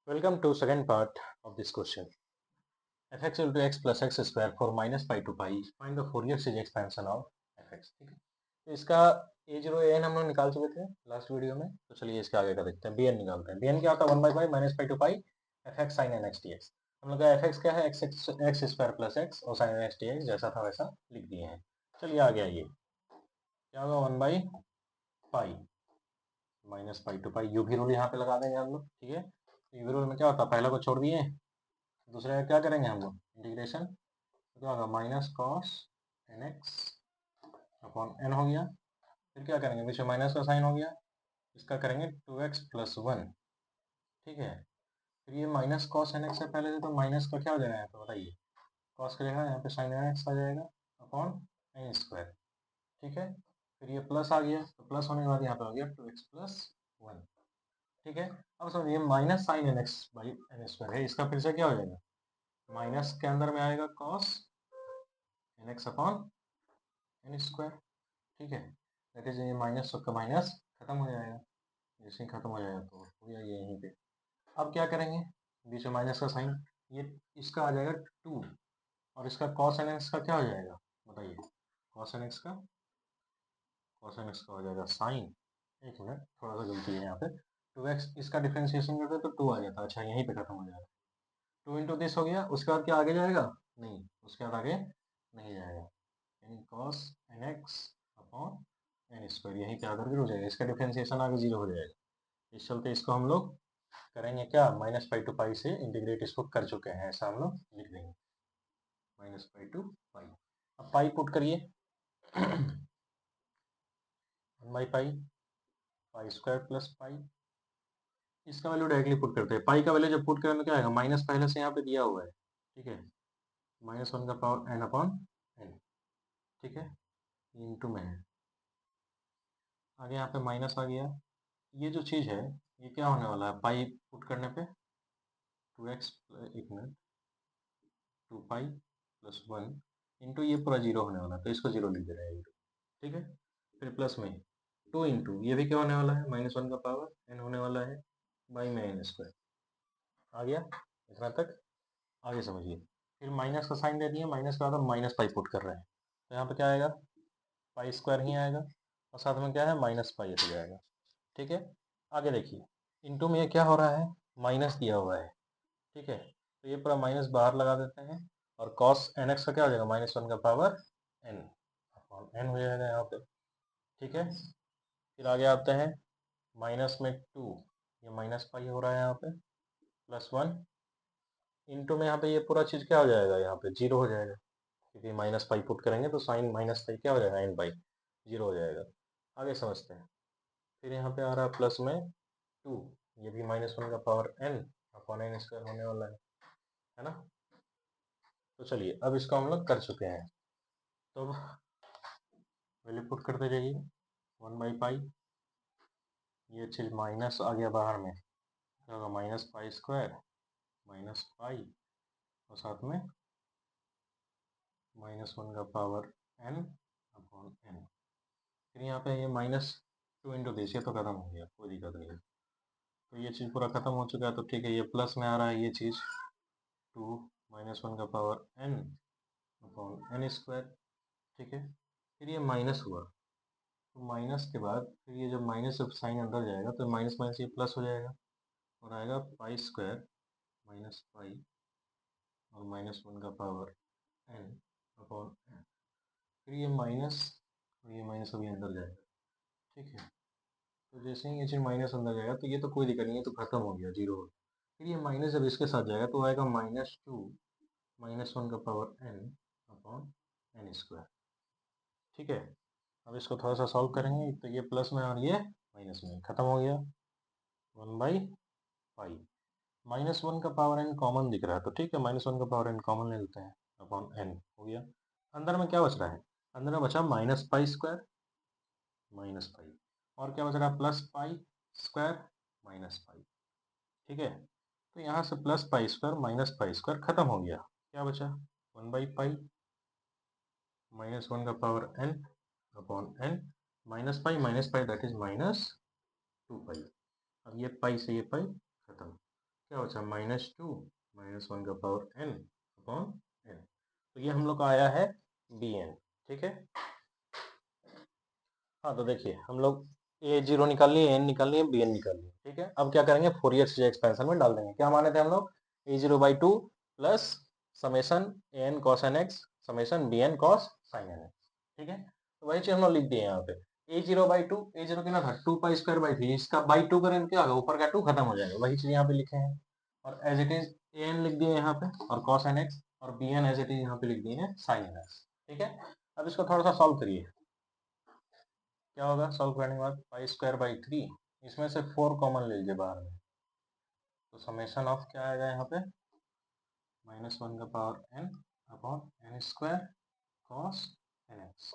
Welcome to second part of this question. fx into x plus x square for minus pi to pi. Find the Fourier series expansion of fx. ठीक है, तो इसका a0 an हम लोग निकाल चुके थे लास्ट वीडियो में। तो चलिए इसके आगे का देखते हैं। bn निकालते हैं। bn क्या होता है? 1/pi minus pi to pi fx sin nx dx। हम लोग का fx क्या है? x स्क्वायर प्लस x और sin nx dx जैसा था वैसा लिख दिए हैं। चलिए आ गया ये क्या होगा? 1/पाई minus pi to pi. U V rule यहाँ पे लगा देंगे हम लोग। ठीक है, यू भी रूल में क्या होता है? पहला को छोड़ दिए, दूसरे का क्या करेंगे हम लोग? इंटीग्रेशन। तो क्या होगा? Minus cos n x upon n हो गया। फिर क्या करेंगे? बीच में माइनस का साइन हो गया, इसका करेंगे 2x प्लस 1। ठीक है, फिर ये माइनस कॉस एन एक्स है पहले से, तो माइनस का क्या हो जाएगा यहाँ पे बताइए? कॉस का जगह यहाँ पे साइन एन एक्स आ जाएगा अपॉन एन स्क्वायर। ठीक है, फिर ये प्लस आ गया, तो प्लस होने के बाद यहाँ पे हो गया 2x प्लस 1। ठीक है, अब समझिए minus sine n x by n square है, इसका फिर से क्या हो जाएगा? माइनस के अंदर में आएगा cos n x upon n square. ठीक है, दैट इज ये माइनस सबका माइनस खत्म हो जाएगा। जैसे ही खत्म हो जाएगा तो हो गया ये यहीं पे। अब क्या करेंगे? बीच में माइनस का साइन, ये इसका आ जाएगा 2 और इसका कॉस एन एक्स का क्या हो जाएगा बताइए? कॉस एन एक्स का हो जाएगा साइन। एक मिनट, थोड़ा सा गलती है यहाँ पे। 2x इसका डिफ्रेंसिएशन करते तो 2 आ जाता। अच्छा, यहीं पे खत्म हो जाएगा। 2 इंटू दिस हो गया, उसके बाद क्या आगे जाएगा? नहीं, उसके बाद आगे नहीं जाएगा। यानी cos n x upon n square यहीं पे आकर के रुक जाएगा। इसका डिफ्रेंसिएशन आगे 0 हो जाएगा। इस चलते इसको हम लोग करेंगे क्या? माइनस पाई टू पाई से इंटीग्रेट इसको कर चुके हैं, ऐसा हम लोग लिख देंगे माइनस पाई टू पाई। अब पाई पुट करिए 1/पाई पाई स्क्वायर प्लस पाई। इसका वैल्यू डायरेक्टली पुट करते हैं। पाई का वैल्यू जब पुट करें तो क्या आएगा? माइनस पहले से यहाँ पे दिया हुआ है। ठीक है, -1 का पावर एन अपॉन एन। ठीक है, इंटू में है, आगे यहाँ पे माइनस आ गया। ये जो चीज़ है ये क्या होने वाला है? पाई पुट करने पे 2x, एक मिनट, 2 पाई प्लस 1 इंटू ये पूरा 0 होने वाला है, तो इसको 0 लिख दे रहे हैं इंटू। ठीक है, फिर प्लस में 2 इंटू ये भी क्या होने वाला है? -1 का पावर एन होने वाला है बाई में एन स्क्वायर। आ गया इतना तक? आगे समझिए। फिर माइनस का साइन दे दिए, माइनस का मतलब माइनस पाई पुट कर रहे हैं, तो यहाँ पे क्या आएगा? पाई स्क्वायर ही आएगा और साथ में क्या है? माइनस पाई हो जाएगा। ठीक है, आगे देखिए, इंटू में ये क्या हो रहा है? माइनस दिया हुआ है। ठीक है, तो ये पूरा माइनस बाहर लगा देते हैं और कॉस एन एक्स का क्या हो जाएगा? -1 का पावर एन अपॉन एन हो जाएगा यहाँ पे। ठीक है, फिर आगे आते हैं, माइनस में 2, ये माइनस पाई हो रहा है यहाँ पे, प्लस 1 इंटू में यहाँ पे ये पूरा चीज़ क्या हो जाएगा? यहाँ पे 0 हो जाएगा, क्योंकि माइनस पाई पुट करेंगे तो साइन माइनस पाई क्या हो जाएगा? एन पाई 0 हो जाएगा। आगे समझते हैं। फिर यहाँ पे आ रहा है प्लस में 2, ये भी -1 का power n upon n square होने वाला है ना? तो चलिए अब इसको हम लोग कर चुके हैं, तो वैल्यू पुट करते जाइए। 1/पाई, ये चीज़ माइनस आ गया बाहर में, क्या होगा? Minus pi square minus pi और साथ में -1 का पावर एन अपॉन एन। फिर यहाँ पे ये -2 इंटू दिस, ये तो खत्म हो गया, कोई दिक्कत नहीं है। तो ये चीज़ पूरा खत्म हो चुका है, तो ठीक है, ये प्लस में आ रहा है ये चीज़ 2 -1 का power n upon n square. ठीक है, फिर ये माइनस हुआ, तो माइनस के बाद फिर ये जब माइनस जब साइन अंदर जाएगा तो माइनस माइनस ये प्लस हो जाएगा और आएगा पाई स्क्वायर माइनस पाई और -1 का पावर एन अपॉन एन। फिर ये माइनस और ये माइनस अभी अंदर जाएगा। ठीक है, तो जैसे ही ये चीज़ माइनस अंदर जाएगा तो ये तो कोई दिक्कत नहीं है, तो खत्म हो गया, 0 हो गया। फिर ये माइनस जब इसके साथ जाएगा तो आएगा -2 -1 का power n upon n square. ठीक है, अब इसको थोड़ा सा सॉल्व करेंगे, तो ये प्लस में और ये माइनस में खत्म हो गया। 1/पाई -1 का पावर एन कॉमन दिख रहा है, तो ठीक है, -1 का पावर एन कॉमन ले लेते हैं अपॉन एन हो गया। अंदर में क्या बच रहा है? अंदर में बचा minus pi square minus pi, और क्या बच रहा है? Plus pi square minus pi. ठीक है, तो यहाँ से plus pi square minus pi square खत्म हो गया, क्या बचा? 1/पाई -1 का power n upon n minus pi that is -2 pi. अब ये पाई से ये पाई खत्म, क्या बचा -2 -1 का पावर n अपॉन n। तो ये हम लोग का आया है bn। ठीक है, हाँ तो देखिए हम लोग a0 निकाल लिए, n निकाल लिए, bn निकाल लिए। ठीक है, अब क्या करेंगे, फोरियर सीरीज एक्सपेंशन में डाल देंगे। क्या माने थे हम लोग, a0/2 plus summation an cos nx summation bn cos sin nx। ठीक है, तो वही चीज हम लोग लिख दिए यहाँ पे। a0/2, a0 कितना था 2π²/3, इसका बाई 2 करें क्या होगा, ऊपर का 2 खत्म हो जाएगा, वही चीज यहाँ पे लिखे हैं। और एज इट इज an लिख दिए यहाँ पे और cos nx, और bn एज इट इज यहाँ पे लिख दिए हैं sin nx। ठीक है, अब इसको थोड़ा सा सॉल्व करिए। क्या होगा सॉल्व करने के बाद, π²/3, इसमें से 4 कॉमन ले लीजिए बाहर में, तो समेशन ऑफ क्या आएगा यहाँ पे, -1 का power n upon n² cos nx।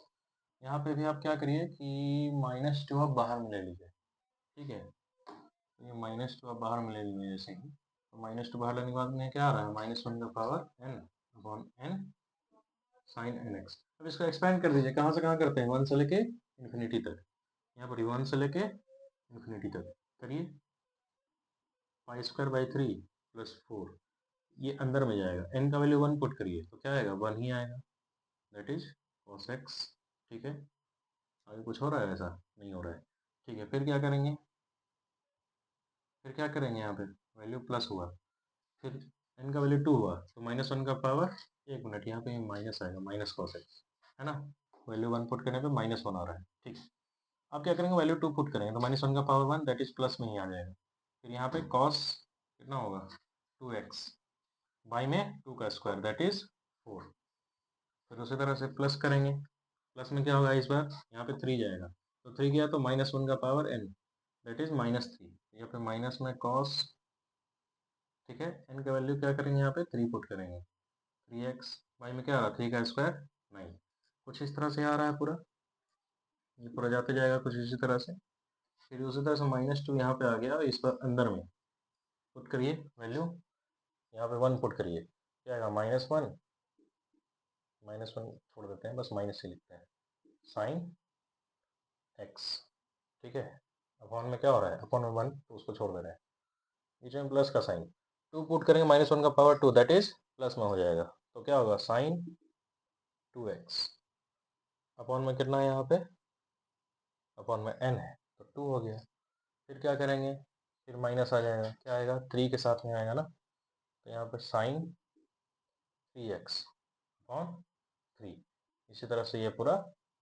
यहाँ पे भी आप क्या करिए कि -2 आप बाहर में ले लीजिए। ठीक है, तो ये -2 आप बाहर में ले लीजिए जैसे ही, तो -2 बाहर लेने के बाद में क्या आ रहा है, -1 का power n upon n sin nx। अब इसको एक्सपेंड कर दीजिए, कहाँ से कहाँ करते हैं, 1 से लेके इन्फिनिटी तक। यहाँ पर 1 से लेके इन्फिनिटी तक करिए, π²/3 प्लस 4, ये अंदर में जाएगा, n का वैल्यू 1 पुट करिए तो क्या आएगा, 1 ही आएगा, दैट इज cos x। ठीक है, आगे कुछ हो रहा है, ऐसा नहीं हो रहा है। ठीक है, फिर क्या करेंगे, फिर क्या करेंगे, यहाँ पे वैल्यू प्लस हुआ, फिर n का वैल्यू 2 हुआ तो -1 का पावर, एक मिनट यहाँ पे माइनस आएगा, माइनस cos x है ना, वैल्यू 1 पुट करने पे -1 आ रहा है। ठीक, अब क्या करेंगे, वैल्यू 2 पुट करेंगे तो -1 का पावर 1 दैट इज प्लस में ही आ जाएगा। फिर यहाँ पे cos कितना होगा 2x, बाई में 2 का स्क्वायर दैट इज 4। फिर उसी तरह से प्लस करेंगे, प्लस में क्या होगा इस बार, यहाँ पे 3 जाएगा, तो 3 गया तो -1 का पावर n दैट इज -3, यहाँ पे माइनस में cos। ठीक है, n का वैल्यू क्या करेंगे, यहाँ पे 3 पुट करेंगे, 3x बाई में क्या आ रहा है 3 का स्क्वायर 9। कुछ इस तरह से आ रहा है पूरा, ये पूरा जाते जाएगा कुछ इसी तरह से। फिर उसी तरह से -2 यहाँ पे आ गया, इस पर अंदर में पुट करिए वैल्यू, यहाँ पे 1 पुट करिए, क्या आएगा -1, -1 छोड़ देते हैं, बस माइनस से लिखते हैं, साइन x। ठीक है, अपॉन में क्या हो रहा है, अपॉन में 1 तो उसको छोड़ दे रहे हैं, बीच में प्लस का साइन, 2 पुट करेंगे -1 का पावर 2 दैट इज प्लस में हो जाएगा, तो क्या होगा साइन 2x, अपॉन में कितना है यहाँ पे, अपॉन में n है तो 2 हो गया। फिर क्या करेंगे, फिर माइनस आ जाएगा, क्या आएगा 3 के साथ में आएगा ना, तो यहाँ पे साइन 3x अपॉन 3, इसी तरह से ये पूरा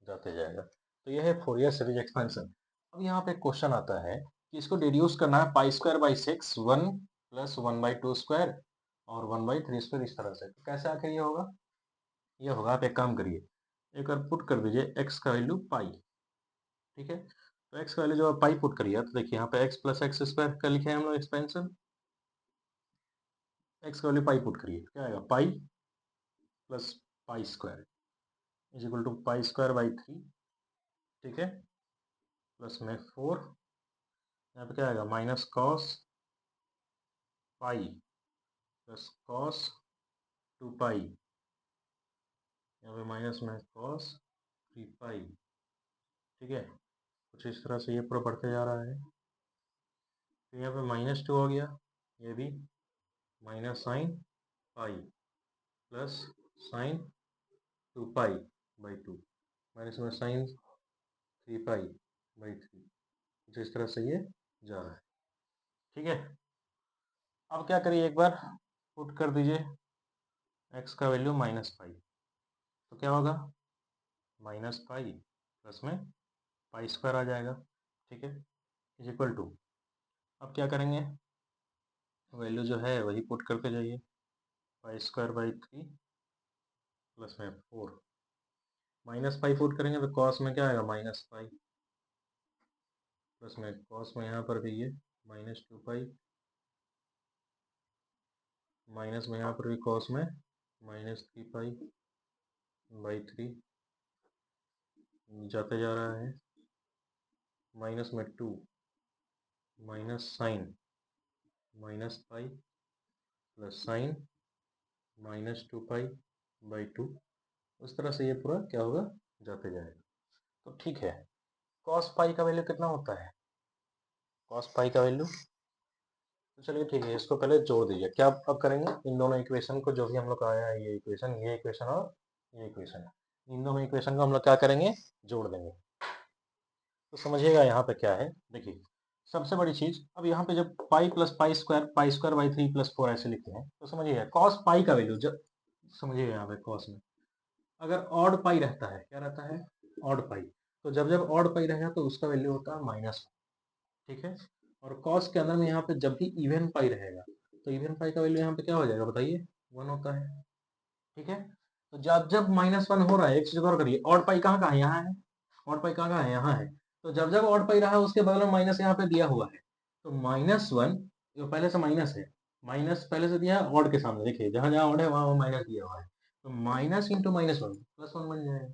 जाते जाएगा। तो ये है फोरियर सीरीज एक्सपेंशन। अब यहाँ पे क्वेश्चन आता है कि इसको डिड्यूस करना है π²/6, 1 प्लस 1/2² और 1/3², इस तरह से। तो कैसे आखिर ये होगा, ये होगा, आप एक काम करिए, एक बार पुट कर दीजिए x का वैल्यू पाई। ठीक है, तो x का वैल्यू जब आप पाई पुट करिए तो देखिए यहाँ पे x प्लस x² का लिखे हैं हम लोग एक्सपेंशन, x का वैल्यू पाई पुट करिए, क्या आएगा pi plus π² is equal to π²/3। ठीक है, प्लस में 4, यहाँ पे क्या आएगा minus cos pi plus cos 2 पाई, यहाँ पे माइनस में कॉस 3 पाई। ठीक है, कुछ इस तरह से ये पूरा बढ़ते जा रहा है, तो यहाँ पे -2 हो गया, ये भी minus sine pi plus sine 2 पाई/2, माइनस में साइन 3 पाई/3, कुछ इस तरह से ये जा रहा है। ठीक है, अब क्या करिए, एक बार पुट कर दीजिए x का वैल्यू -पाई, तो क्या होगा -पाई प्लस में π² आ जाएगा। ठीक है, इज इक्वल टू, अब क्या करेंगे, वैल्यू जो है वही पुट करते जाइए, π²/3 प्लस में 4, -पाई पुट करेंगे तो कॉस में क्या आएगा -पाई, प्लस में कॉस में यहाँ पर भी ये -2 पाई, माइनस में यहाँ पर भी कॉस में -3 पाई/3, जाते जा रहा है, माइनस में 2 minus sine -pi plus sine -2 pi, उस तरह से ये पूरा क्या होगा जाते जाएगा। तो ठीक है, कॉस पाई का वैल्यू कितना होता है, कॉस पाई का वैल्यू, तो चलिए ठीक है, इसको पहले जोड़ दीजिए। क्या अब करेंगे, इन दोनों इक्वेशन को, जो भी हम लोग आया है, ये इक्वेशन और ये इक्वेशन, इन दोनों इक्वेशन को हम लोग क्या करेंगे, जोड़ देंगे। तो समझिएगा यहाँ पे क्या है, देखिए सबसे बड़ी चीज, अब यहाँ पे जब pi plus pi square by 3 plus 4 ऐसे लिखते हैं, तो समझिएगा कॉस पाई का वैल्यू, जब समझिएगा यहाँ पे कॉस में अगर ऑड पाई रहता है, क्या रहता है, ऑड पाई, तो जब जब ऑड पाई रहेगा तो उसका वैल्यू होता है माइनस, ठीक है। और कॉस के अंदर में यहाँ पे जब भी इवन पाई रहेगा, तो इवन पाई का वैल्यू यहाँ पे क्या हो जाएगा बताइए, 1 होता है, ठीक है। तो जब जब -1 हो रहा है, एक चीज और करिए, ऑड पाई कहाँ कहाँ है, यहाँ है, ऑड पाई कहाँ कहाँ है, यहाँ है। तो जब जब ऑड पाई रहा है उसके बगल में माइनस यहाँ पे दिया हुआ है, तो -1 जो पहले से माइनस है, माइनस पहले से दिया है ऑड के सामने, देखिए जहां जहां ऑड है वहां माइनस दिया हुआ है, तो माइनस इंटू -1 +1 बन जाएगा।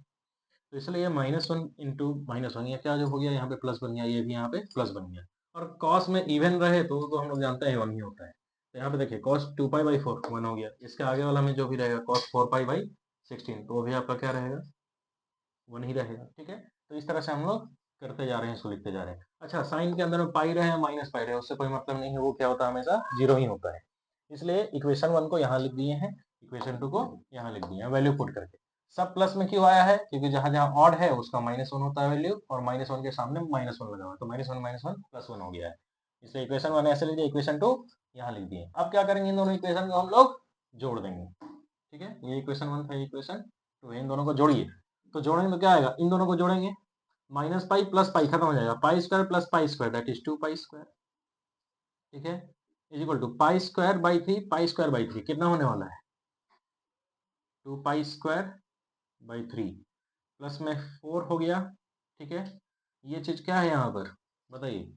तो इसलिए ये -1 इंटू -1, ये क्या जो हो गया यहाँ पे प्लस बन गया, ये भी यहाँ पे प्लस बन गया। और कॉस में इवन रहे तो हम लोग जानते हैं 1 ही होता है। तो यहाँ पे देखिए कॉस 2 पाई बाई 4 1 हो गया, इसके आगे वाला में जो भी रहेगा कॉस 4 पाई बाई 16, तो वो भी आपका क्या रहेगा, 1 ही रहेगा, ठीक है। तो इस तरह से हम लोग करते जा रहे हैं, इसको लिखते जा रहे हैं। अच्छा, साइन के अंदर में पाई रहे माइनस पाई रहे, उससे कोई मतलब नहीं है, वो क्या होता है, हमेशा 0 ही होता है। इसलिए इक्वेशन 1 को यहाँ लिख दिए हैं, इक्वेशन 2 को यहाँ लिख दिए हैं, वैल्यू पुट करके। सब प्लस में क्यों आया है, क्योंकि जहां जहां ऑड है उसका -1 होता है वैल्यू, और -1 के सामने -1 लगा हुआ है, तो -1 +1 हो गया है। इसलिए इक्वेशन 1 ऐसे लिख दिया, इक्वेशन 2 यहाँ लिख दिए। अब क्या करेंगे, इन दोनों इक्वेशन को हम लोग जोड़ देंगे, ठीक है। ये इक्वेशन 1 था, इक्वेशन 2, इन दोनों को जोड़िए। तो जोड़ेंगे तो क्या आएगा, इन दोनों को जोड़ेंगे, माइनस पाई प्लस पाई खत्म हो जाएगा, pi square plus pi square that is 2 pi square, ठीक है, is equal to pi square by 3, pi square by 3 कितना होने वाला है, 2 पाई स्क्वायर बाई 3, प्लस में 4 हो गया, ठीक है। ये चीज क्या है यहाँ पर बताइए,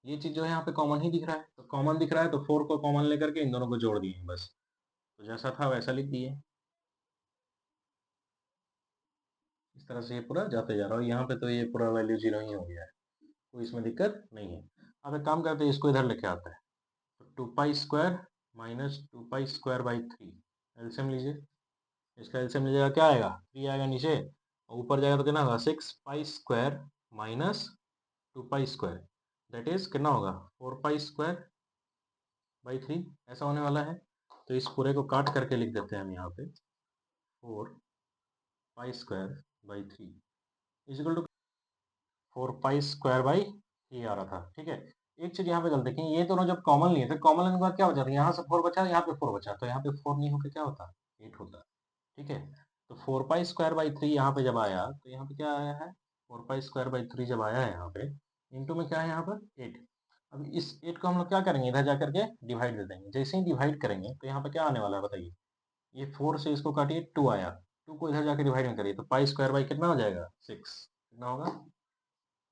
ये चीज जो है यहाँ पे कॉमन ही दिख रहा है, तो कॉमन दिख रहा है तो 4 को कॉमन लेकर के इन दोनों को जोड़ दिए बस, तो जैसा था वैसा लिख दिए। इस तरह से ये पूरा जाते जा रहा है, और यहाँ पे तो ये पूरा वैल्यू 0 ही हो गया है, कोई इसमें दिक्कत नहीं है। अब एक काम करते हैं, इसको इधर लेके आता है, तो 2 pi square minus 2 pi square by 3, LCM लीजिए, इसका एलसीएम लीजिएगा, क्या आएगा, 3 आएगा नीचे, और ऊपर जाएगा तो कितना होगा, 6 पाई square minus 2 pi square that is कितना होगा, 4 पाई स्क्वायर बाई 3, ऐसा होने वाला है। तो इस पूरे को काट करके लिख देते हैं हम यहाँ पे, 4 pi square by 3 is equal to 4 pi square by 3 आ रहा था, ठीक है। एक चीज यहाँ पे गलती की, ये दोनों जब कॉमन लिए थे, कॉमन लेने के बाद क्या बचा था, यहाँ से 4 बचा, यहाँ पे 4 बचा, तो यहाँ पे 4 नहीं होकर क्या होता, 8 होता, ठीक है। तो 4 पाई स्क्वायर बाई 3 यहाँ पे जब आया, तो यहाँ पे क्या आया है, 4 पाई स्क्वायर बाई 3 जब आया है यहाँ पे, इंटू में क्या है यहाँ पर 8। अब इस 8 को हम लोग क्या करेंगे, इधर जा करके डिवाइड दे देंगे, जैसे ही डिवाइड करेंगे तो यहाँ पे क्या आने वाला है बताइए, ये 4 से इसको काटिए 2 आया, 2 को इधर जाके डिवाइड में करिए, तो पाई स्क्वायर बाई कितना हो जाएगा, 6, कितना होगा,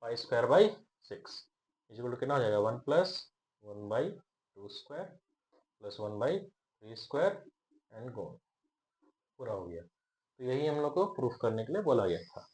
pi square by 6 is equal to कितना हो जाएगा, 1 plus 1 by 2 square plus 1 by 3 square and go, पूरा हो गया। तो यही हम लोग को प्रूफ करने के लिए बोला गया था।